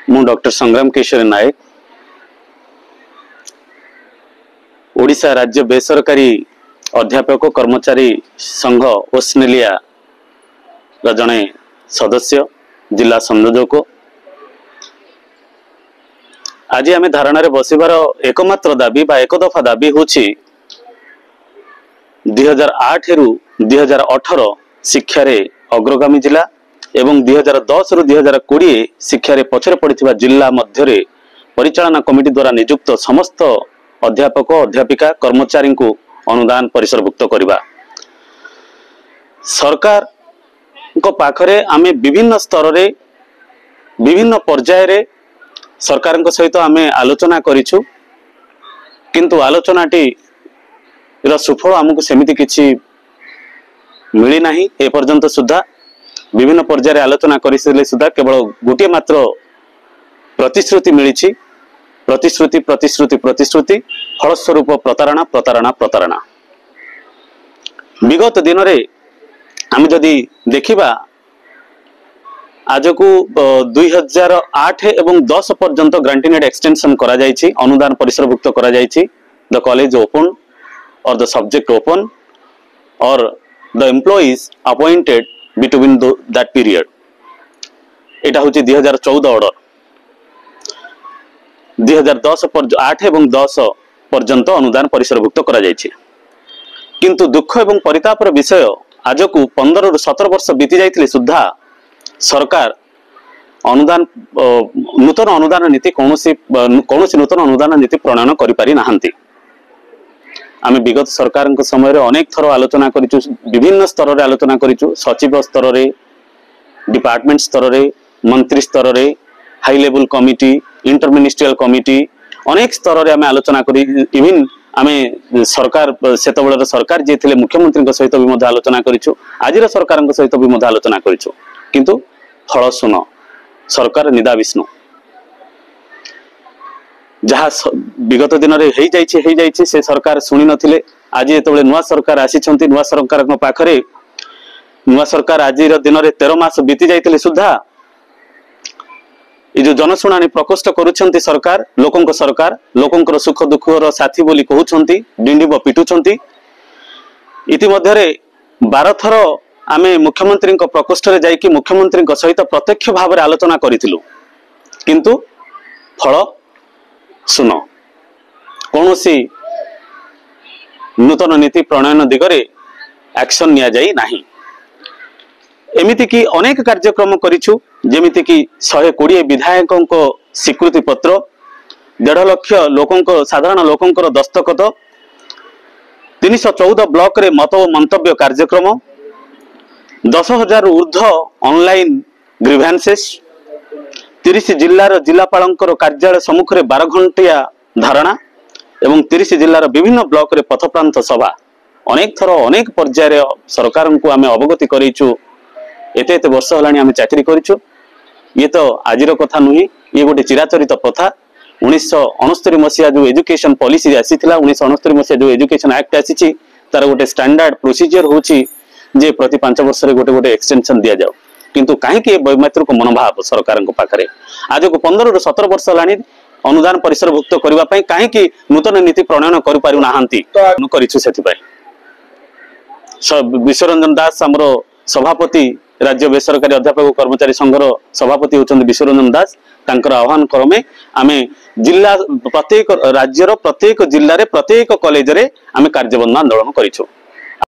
मु डॉक्टर संग्राम केशरी नायक ओडिशा राज्य बेसरकारी अध्यापक कर्मचारी संघ ओस्ट्रेलिया जड़े सदस्य जिला संयोजक। आज आम धारणा बसबार एकमात्र दाबी बा एक दफा दाबी हूँ 2008 रु 2018 शिक्षा अग्रगामी जिला एवं 2010 रु 2020 शिक्षा पछरे पड़िथिबा जिला मध्य परिचालना कमिटी द्वारा नियुक्त समस्त अध्यापक अध्यापिका कर्मचारी को अनुदान परिसरभुक्त करवा। सरकार को पाखरे आमे विभिन्न स्तर रे विभिन्न पर्याय रे सरकार सहित आमे आलोचना करिछु, किंतु आलोचनाटी र सुफल आमको सेमिति किछि मिली नाही। ए पर्यंत सुधा विभिन्न पर्याय रे आलोचना करिसले सुधा केवल गोटे मात्र प्रतिश्रुति मिली। प्रतिश्रुति प्रतिश्रुति प्रतिश्रुति फलस्वरूप प्रतारणा प्रतारणा प्रतारणा। विगत दिन रे आम जदि देखिबा आज को 2008 एवं 10 पर्यंत ग्रांटिनेड एक्सटेंशन करा जायछि, अनुदान परिसरभुक्त करा जायछि। द कॉलेज ओपन और द सब्जेक्ट ओपन और the employees appointed between that period. एटा होछि 2014 ऑर्डर। 2010 8 एवं 10 पर्यंत अनुदान परिसरभुक्त करा जायछि, किंतु दुख एवं परितापर विषय आज को 15 रु 17 वर्ष बीती जाइथिले सुद्धा सरकार अनुदान नूतन अनुदान नीति कौनसी नूतन अनुदान नीति प्रणयन करि पारि नाहंती। आमे विगत सरकार समय रे अनेक थर आलोचना करिछु, विभिन्न स्तर रे आलोचना करिछु, सचिव स्तर रे, डिपार्टमेंट स्तर रे, मंत्री स्तर रे, हाई लेवल कमिटी, इंटरमिनिस्ट्रियल कमिटी, अनेक स्तर रे आमे आलोचना करी। इवन आमे सरकार सेतबेलर सरकार जे थिले मुख्यमंत्री सहित भी मध्य आलोचना करिछु, आजिर सरकार सहित भी मध्य आलोचना करिछु, किंतु फल सुन सरकार निदा विष्णु। जहाँ विगत दिन में हो जाइए से सरकार शुणी नथिले। आज जो नुआ सरकार आसी नुआ सरकार पाखरे नुआ सरकार आज दिन में 13 मास बीती जाइए सुधा ये जो जनशुणाणी प्रकोष्ठ करुछंती सरकार लोकंकर सुख दुखर साथी बोली कहउछंती, डिंडिब पिटुछंती। इतिमध्यरे 12 थर आमे मुख्यमंत्री प्रकोष्ठ रे जाइकी मुख्यमंत्री सहित प्रत्यक्ष भाव में आलोचना करिथिलु, किंतु फल सुन कौनसी नूतन नीति प्रणयन दिगरे एक्शन निया जाई नाही। एमिति की अनेक कार्यक्रम करिछु, जेमिति की 120 विधायकों को स्वीकृति पत्र, 1.5 लाख लोकों साधारण लोकों दस्तखत, 314 ब्लॉक रे मत और मंतव्य कार्यक्रम, 10,000 ऊर्ध्व ऑनलाइन ग्रीवेंसेस, 30 जिल्लार जिलापालंकर कार्यालय सम्मुख रे 12 घंटिया धारणा एवं 30 जिल्लार विभिन्न ब्लॉक रे पथप्रांत सभा। अनेक थर अनेक पर्याय सरकार को आमे अवगति करिछु। एते एते वर्ष हलाणी आमे चाकरी करिछु। ये तो आजिर कथा नुही, ये गोटे चिराचरित प्रथा। 1969 मसीहा जो एजुकेशन पॉलिसी आसीथिला, 1969 मसीहा जो एजुकेशन एक्ट आसीछि तार गोटे स्टैंडर्ड प्रोसीजर होछि जे प्रति 5 वर्ष रे गोटे गोटे एक्सटेंशन दिया जाऊ, किंतु कहीं वैमात्रिक मनोभाव सरकार पाखे आज को 15 रु 17 वर्ष हलाणी अनुदान परिसरभुक्त करने कहीं नूतन नीति प्रणयन कर विश्वरंजन दास आमर सभापति राज्य बेसरकारी अध्यापक कर्मचारी संघर सभापति होचंदी विश्वरंजन दास। तांकर आह्वान क्रमे आमे जिला प्रत्येक राज्यर प्रत्येक जिल्ला रे प्रत्येक कॉलेज रे आमे कार्यबंद आंदोलन करिछु।